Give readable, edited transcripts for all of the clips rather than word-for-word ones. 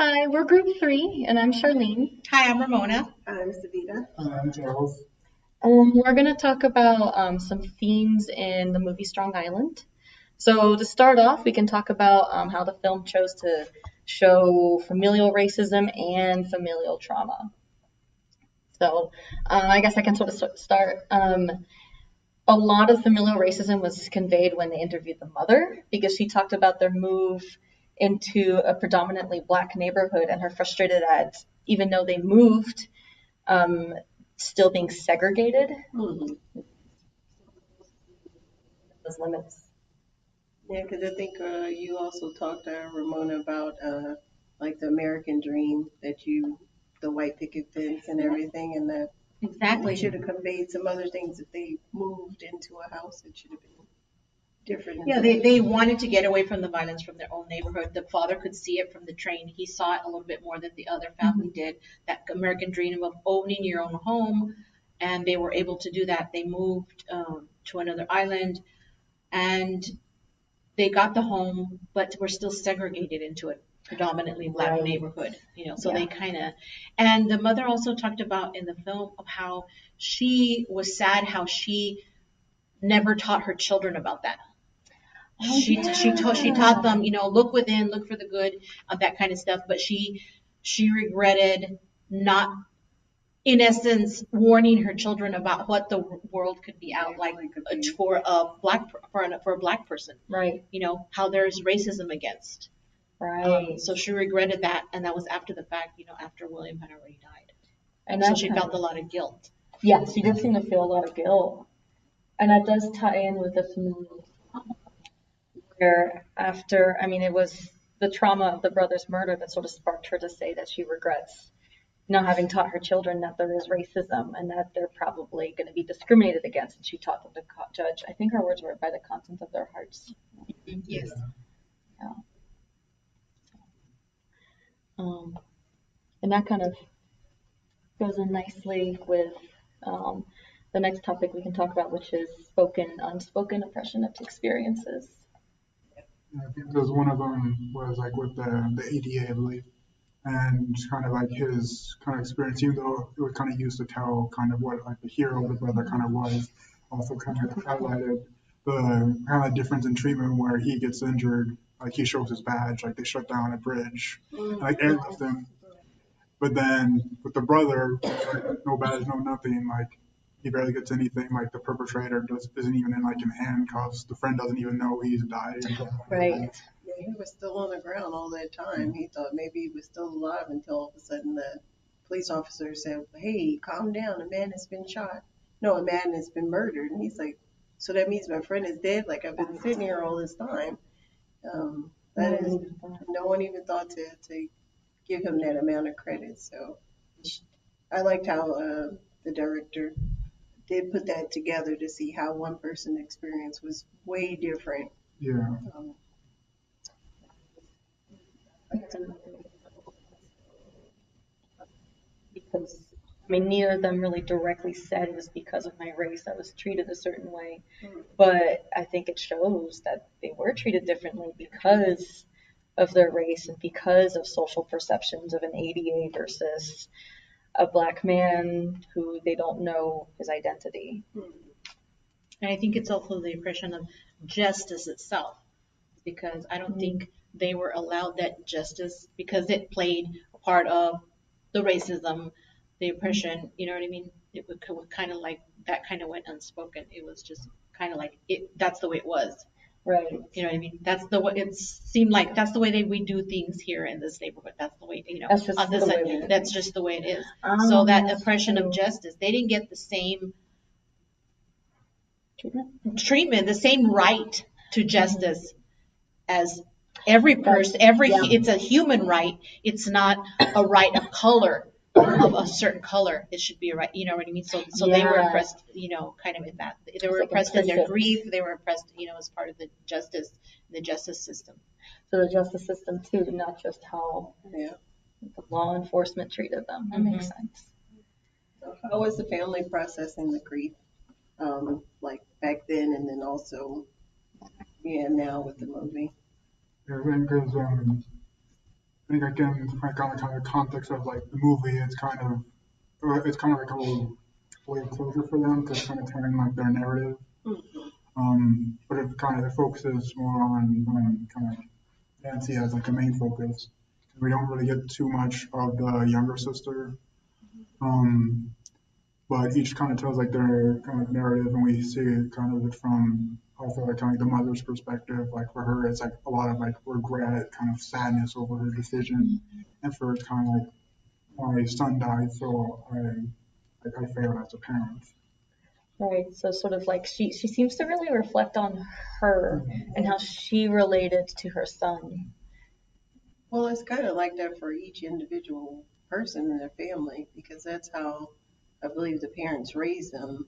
Hi, we're group three, and I'm Charlene. Hi, I'm Ramona. I'm Savita. I'm Charles. We're going to talk about some themes in the movie Strong Island. So, to start off, we can talk about how the film chose to show familial racism and familial trauma. So, I guess I can sort of start. A lot of familial racism was conveyed when they interviewed the mother because she talked about their move into a predominantly black neighborhood and her frustrated at even though they moved, um, still being segregated. Those limits. Yeah, because I think you also talked to Ramona about like the American dream that the white picket fence and everything, and that they Exactly. should have conveyed some other things if they moved into a house. It should have been different. Yeah, they wanted to get away from the violence from their own neighborhood. The father could see it from the train. He saw it a little bit more than the other family did. That American dream of owning your own home, and they were able to do that. They moved to another island, and they got the home, but were still segregated into a predominantly black Right. neighborhood. So Yeah. they kind of, and the mother also talked about in the film of how she was sad how she never taught her children about that. Oh, She taught them, look within, look for the good, that kind of stuff. But she regretted not, in essence, warning her children about what the world could be out like for a black person. Right, How there's racism against. right. So she regretted that, and that was after the fact, after William had already died. And So that she kind felt a of, lot of guilt. yeah, she did seem to feel a lot of guilt. And that does tie in with the familial where after, I mean, it was the trauma of the brother's murder that sort of sparked her to say that she regrets not having taught her children that there is racism and that they're probably going to be discriminated against. And she taught them to judge, I think her words were by the content of their hearts. Yes. Yeah. Um, and that kind of goes in nicely with um, the next topic we can talk about, which is spoken, unspoken oppression of experiences. I think because one of them was like with the ADA, I believe, and kind of like his kind of experience, even though it was kind of used to tell kind of what like the hero of the brother kind of was, also kind of highlighted the kind of difference in treatment where he gets injured, like he shows his badge, like they shut down a bridge, and, like airlift him, but then with the brother, like, no badge, no nothing, like he barely gets anything. Like the perpetrator isn't even in handcuffs. The friend doesn't even know he's died. Right. Yeah, he was still on the ground all that time. He thought maybe he was still alive until all of a sudden the police officer said, "Hey, calm down. A man has been shot. No, a man has been murdered." And he's like, "So that means my friend is dead? Like I've been sitting here all this time." That is, no one even thought to give him that amount of credit. So I liked how the director did put that together to see how one person's experience was way different. Yeah. Um, Because I mean, neither of them really directly said it was because of my race I was treated a certain way, but I think it shows that they were treated differently because of their race and because of social perceptions of an ADA versus a black man who they don't know his identity. And I think it's also the oppression of justice itself, because I don't think they were allowed that justice because it played a part of the racism, the oppression. You know what I mean? It would kind of like that kind of went unspoken. It was just kind of like it. That's the way it was. Right. You know what I mean? That's the way it seemed like. That's the way we do things here in this neighborhood. That's the way That's just on this the way side. it is. That's just the way it is. So that oppression of justice, they didn't get the same treatment, the same right to justice as every person. It's a human right. It's not a right of color of a certain color. It should be a right. You know what I mean? So they were oppressed. Kind of in that they were oppressed in their grief. They were oppressed. As part of the justice system. So the justice system too, not just how yeah. the law enforcement treated them. That makes sense. So how was the family processing the grief, like back then, and then also, now with the movie? Yeah, because think again, like on the kind of context of like the movie, it's kind of like a little way of closure for them to kind of telling like their narrative. But it focuses more on kind of Nancy as like a main focus. We don't really get too much of the younger sister. Um, but each kind of tells like their kind of narrative, and we see it kind of from also like kind of the mother's perspective. Like for her, it's like a lot of like regret, kind of sadness over her decision, and for it's kind of like my son died, so I failed as a parent. Right. So sort of like she seems to really reflect on her and how she related to her son. Well, it's kind of like that for each individual person in their family because that's how I believe the parents raised them,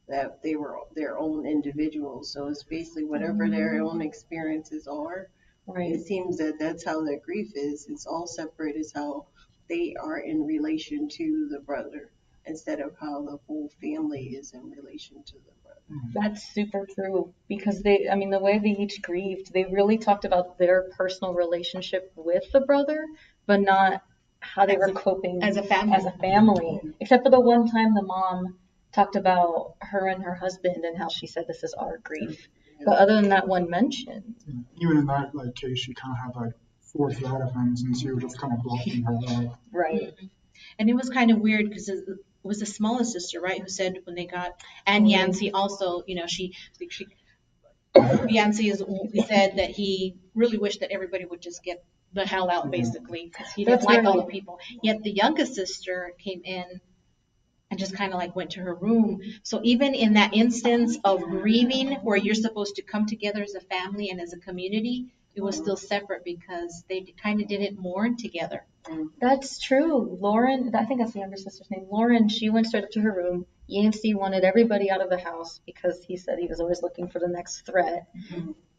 that they were their own individuals. So it's basically whatever their own experiences are. Right. It seems that that's how their grief is. It's all separate as how they are in relation to the brother instead of how the whole family is in relation to the brother. That's super true because I mean, the way they each grieved, they really talked about their personal relationship with the brother, but not how they were coping as a family. as a family. Except for the one time the mom talked about her and her husband and how she said this is our grief. But other than that one mention, Even in that like case, she kind of had like forced that of him since he was just kind of blocking her out. right? And it was kind of weird because it was the smallest sister, right, who said when they got, and Yancey also, you know, she Yancey he said that he really wished that everybody would just get the hell out, basically, because he didn't That's like all right. the people. Yet the youngest sister came in and just kind of like went to her room. So even in that instance of grieving, where you're supposed to come together as a family and as a community, it was still separate because they kind of didn't mourn together. That's true. Lauren, I think that's the younger sister's name. Lauren, she went straight up to her room. Yancey wanted everybody out of the house because he said he was always looking for the next threat.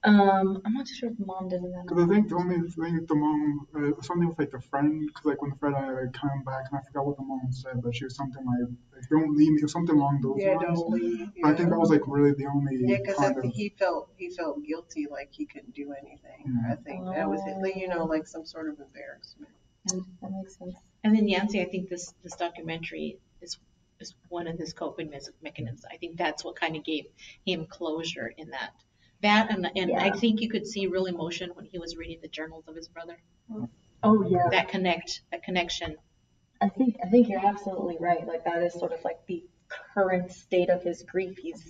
I'm not sure if the mom did that. Because I think the only thing the mom, something with like the friend, because like when the friend came back, and I forgot what the mom said, but she was something like don't leave me, or something along those Yeah, lines. don't leave. But I think that was like really the only Yeah, because I kind think of. he felt guilty, like he couldn't do anything. I think that was it. Like, you know, like some sort of embarrassment. That makes sense. And then Yancey, I think this documentary is one of his coping mechanisms. I think that's what kind of gave him closure in that. That and I think you could see real emotion when he was reading the journals of his brother. Oh yeah. That connection. I think you're absolutely right. Like that is sort of like the current state of his grief. He's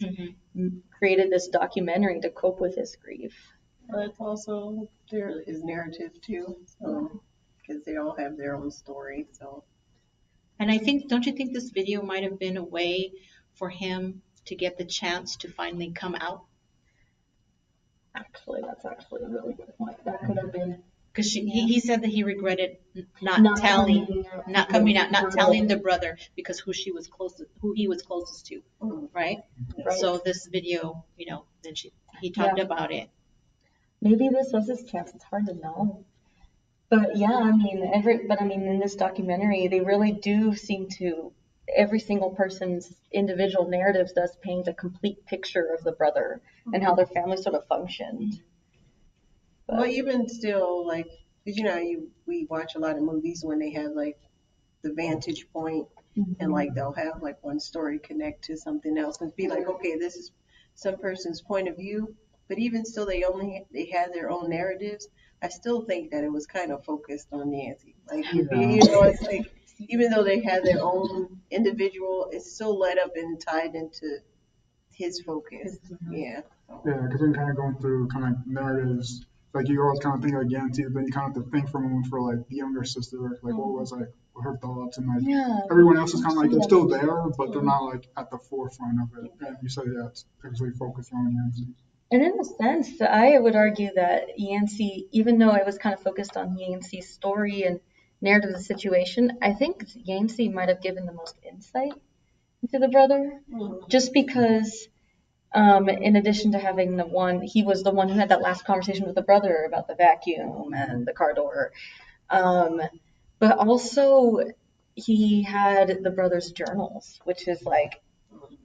created this documentary to cope with his grief. But it's also his narrative too, so because they all have their own story. So. And I think, don't you think this video might have been a way for him to get the chance to finally come out? Actually, that's actually a really good point. That could have been. Because he said that he regretted not telling the brother because who he was closest to, right? So this video, you know, then he talked about it. Maybe this was his chance. It's hard to know. But yeah, I mean, in this documentary, they really do seem to, every single person's individual narratives does paint a complete picture of the brother and how their family sort of functioned. But, well, even still, like, because, you know, we watch a lot of movies when they have, like, the vantage point, and, like, they'll have, like, one story connect to something else and be like, okay, this is some person's point of view. But even still, they had their own narratives. I still think that it was kind of focused on Nancy. Like, you know, it's like, even though they had their own individual, it's still led up and tied into his focus. Yeah. Yeah, because when kind of going through kind of narratives, like you always kind of think like Yancy, but then you kind of have to think for a moment for like the younger sister, like what was like her thoughts, and like everyone else is kind of like they're still there, but they're not like at the forefront of it. And you said it's actually focused on Yancy. And in a sense, I would argue that Yancey, even though it was kind of focused on Yancey's story and narrative of the situation, I think Yancey might have given the most insight into the brother, just because. In addition to having he was the one who had that last conversation with the brother about the vacuum and the car door. But also he had the brother's journals, which is like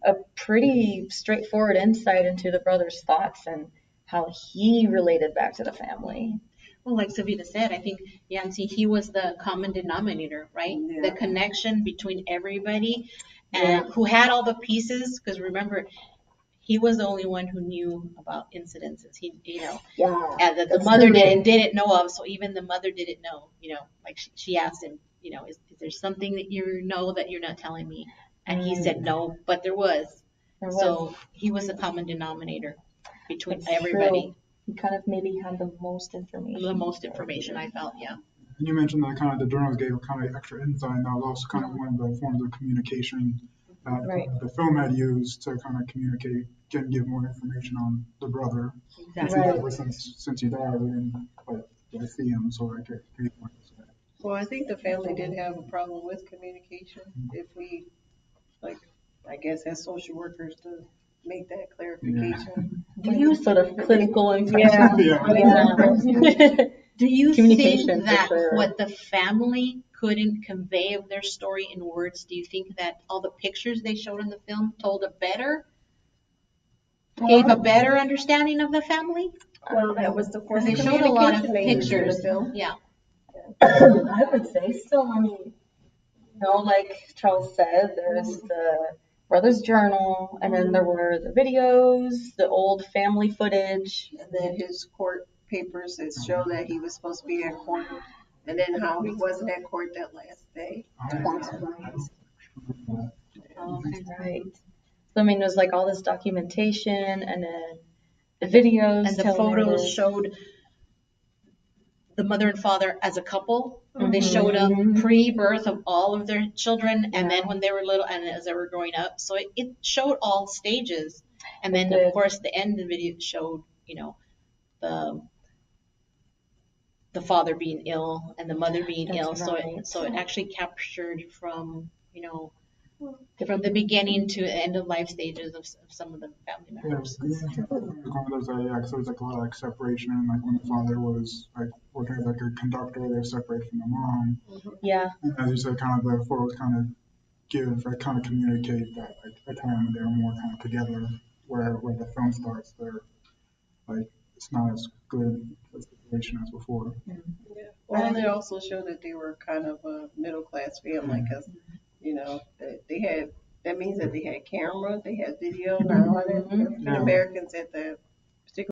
a pretty straightforward insight into the brother's thoughts and how he related back to the family. Well, like Savita said, I think Yancy, he was the common denominator, right? Yeah. The connection between everybody Yeah. and who had all the pieces. Because remember, he was the only one who knew about incidences. He, Yeah. and that the That's mother true. didn't know of. So even the mother didn't know. Like she asked him, is there something that you know that you're not telling me? And he said no, but there was. There was. So he was the common denominator between That's everybody. true. He kind of maybe had the most information. The most information, I felt, yeah. And you mentioned that kind of the journals gave kind of extra insight, and that was also kind of one of the forms of communication that Right. the film had used to kind of communicate, give more information on the brother. Exactly. Right. Since he died, we didn't quite get to see him, so I could get more insight. Well, I think the family did have a problem with communication. If we, like, I guess as social workers to make that clarification. To use sort of clinical information. Yeah. Do you Communication, think for that sure. what the family couldn't convey of their story in words, do you think that all the pictures they showed in the film gave a better understanding of the family? Well, that was the form Because of they showed a lot of communication they used in the pictures. film. Yeah. I would say so. I mean, like Charles said, there's the brother's journal, and then there were the videos, the old family footage. And then his court papers that show that he was supposed to be at court, and then how he wasn't at court that last day. That's right. Okay. Right. So I mean, it was like all this documentation, and then the videos, And the telling photos us- showed the mother and father as a couple. They Mhm. showed them pre-birth of all of their children, and Yeah. then when they were little, and as they were growing up. So it showed all stages. And then, It of course, the end of the video showed, the the father being ill and the mother being That's ill. right. So it actually captured from from the beginning to the end of life stages of some of the family Yeah, members. one of those, yeah, 'cause there was like a lot of like separation, like when the father was like working as like a conductor, they were separated from the mom. Yeah. And as you said, kind of the photos kind of kind of communicate that like a time when they were more kind of together, where the film starts, they're like it's not as good a situation as before. Yeah. Well, and they also showed that they were kind of a middle class family because, they had, that means that they had camera, they had video. Now, the Yeah. Americans at the